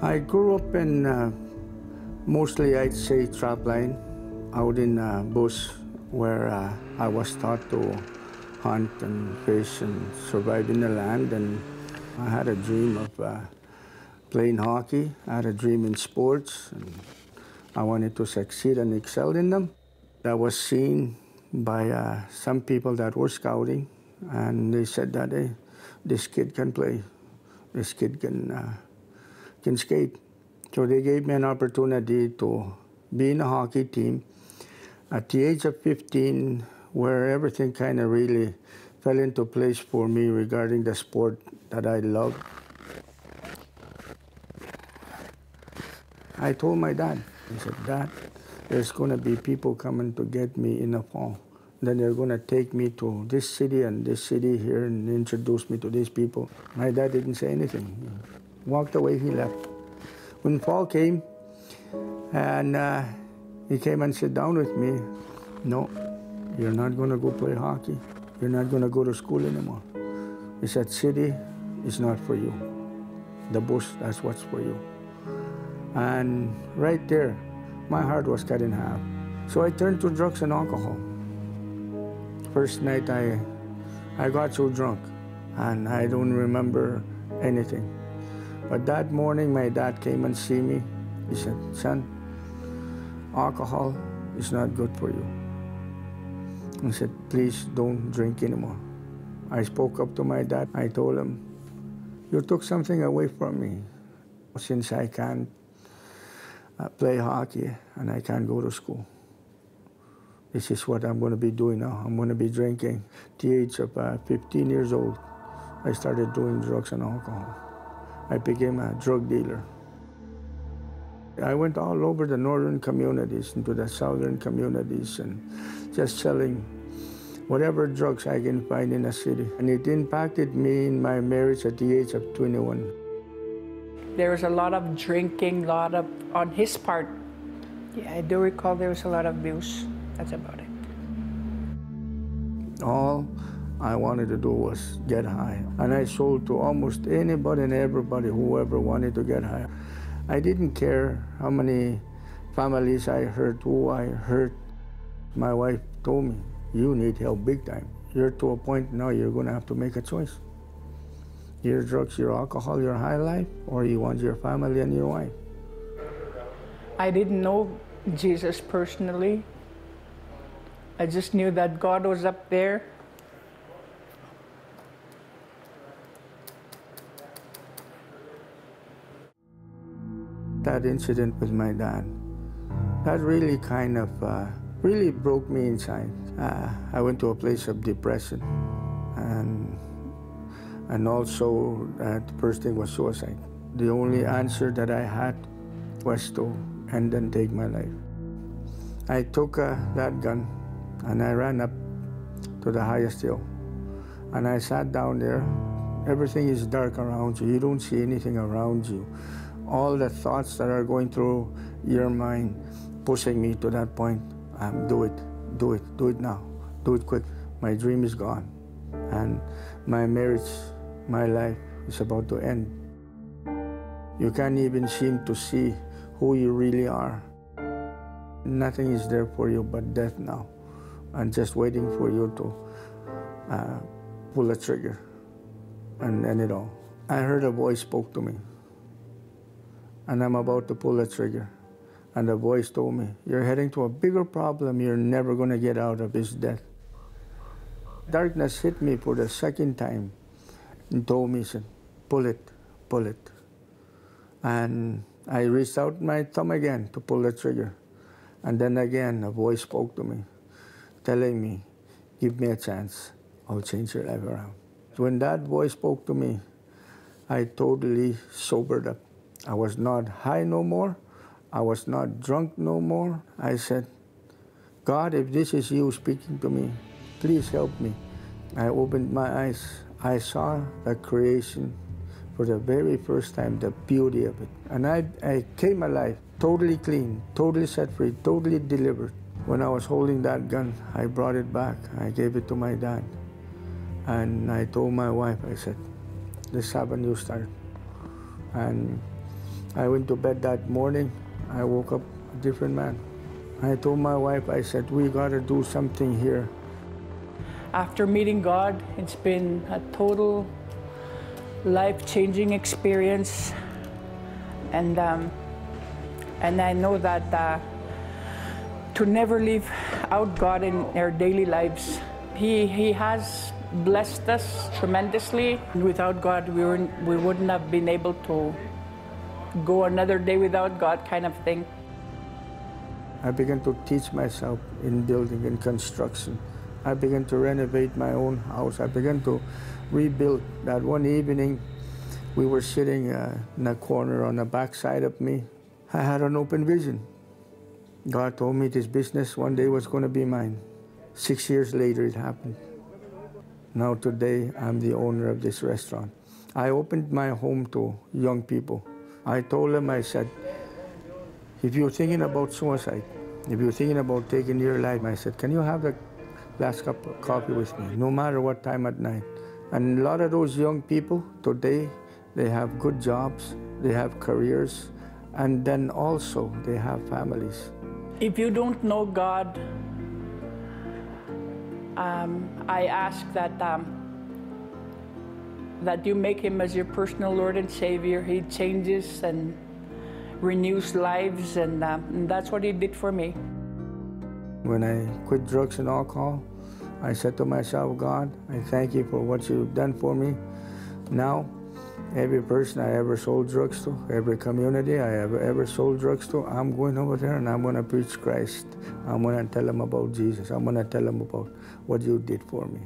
I grew up in mostly, I'd say, trapline, out in bush where I was taught to hunt and fish and survive in the land. And I had a dream of playing hockey. I had a dream in sports, and I wanted to succeed and excel in them. I was seen by some people that were scouting, and they said that, hey, this kid can play. This kid can skate. So they gave me an opportunity to be in a hockey team at the age of 15, where everything kind of really fell into place for me regarding the sport that I love. I told my dad, I said, Dad, there's going to be people coming to get me in the fall. Then they're going to take me to this city and this city here and introduce me to these people. My dad didn't say anything. He walked away, he left. When fall came, and he came and sat down with me, no, you're not going to go play hockey. You're not going to go to school anymore. He said, city is not for you. The bush, that's what's for you. And right there, my heart was cut in half. So I turned to drugs and alcohol. First night I got so drunk, and I don't remember anything. But that morning, my dad came and see me. He said, son, alcohol is not good for you. I said, please don't drink anymore. I spoke up to my dad. I told him, you took something away from me. Since I can't play hockey and I can't go to school, this is what I'm going to be doing now. I'm going to be drinking. At the age of 15 years old, I started doing drugs and alcohol. I became a drug dealer. I went all over the northern communities, into the southern communities, and just selling whatever drugs I can find in a city. And it impacted me in my marriage at the age of 21. There was a lot of drinking, on his part. Yeah, I do recall there was a lot of abuse. That's about it. All I wanted to do was get high. And I sold to almost anybody and everybody, whoever wanted to get high. I didn't care how many families I hurt, who I hurt. My wife told me, you need help big time. You're to a point now you're going to have to make a choice. Your drugs, your alcohol, your high life, or you want your family and your wife. I didn't know Jesus personally. I just knew that God was up there. That incident with my dad, that really kind of really broke me inside. I went to a place of depression, and also the first thing was suicide. The only answer that I had was to end and take my life. I took that gun and I ran up to the highest hill, and I sat down there. Everything is dark around you. You don't see anything around you. All the thoughts that are going through your mind, pushing me to that point. Do it now, do it quick. My dream is gone, and my marriage, my life is about to end. You can't even seem to see who you really are. Nothing is there for you but death now, and just waiting for you to pull the trigger and end it all. I heard a voice spoke to me, and I'm about to pull the trigger. And the voice told me, you're heading to a bigger problem. You're never going to get out of this death. Darkness hit me for the second time and told me, said, pull it, pull it. And I reached out my thumb again to pull the trigger. And then again, a voice spoke to me, telling me, give me a chance. I'll change your life around. When that voice spoke to me, I totally sobered up. I was not high no more. I was not drunk no more. I said, God, if this is you speaking to me, please help me. I opened my eyes. I saw the creation for the very first time, the beauty of it. And I came alive, totally clean, totally set free, totally delivered. When I was holding that gun, I brought it back. I gave it to my dad. And I told my wife, I said, let's have a new start. And I went to bed that morning. I woke up a different man. I told my wife, I said, we got to do something here. After meeting God, it's been a total life-changing experience. And I know that to never leave out God in our daily lives. He has blessed us tremendously. Without God, we wouldn't have been able to go another day without God kind of thing. I began to teach myself in building and construction. I began to renovate my own house. I began to rebuild. That one evening, we were sitting in a corner on the back side of me. I had an open vision. God told me this business one day was going to be mine. 6 years later, it happened. Now today, I'm the owner of this restaurant. I opened my home to young people. I told them, I said, if you're thinking about suicide, if you're thinking about taking your life, I said, can you have the last cup of coffee with me, no matter what time at night? And a lot of those young people today, they have good jobs, they have careers, and then also they have families. If you don't know God, I ask that you make Him as your personal Lord and Savior. He changes and renews lives, and that's what He did for me. When I quit drugs and alcohol, I said to myself, God, I thank you for what you've done for me. Now, every person I ever sold drugs to, every community I ever sold drugs to, I'm going over there and I'm going to preach Christ. I'm going to tell them about Jesus. I'm going to tell them about what you did for me.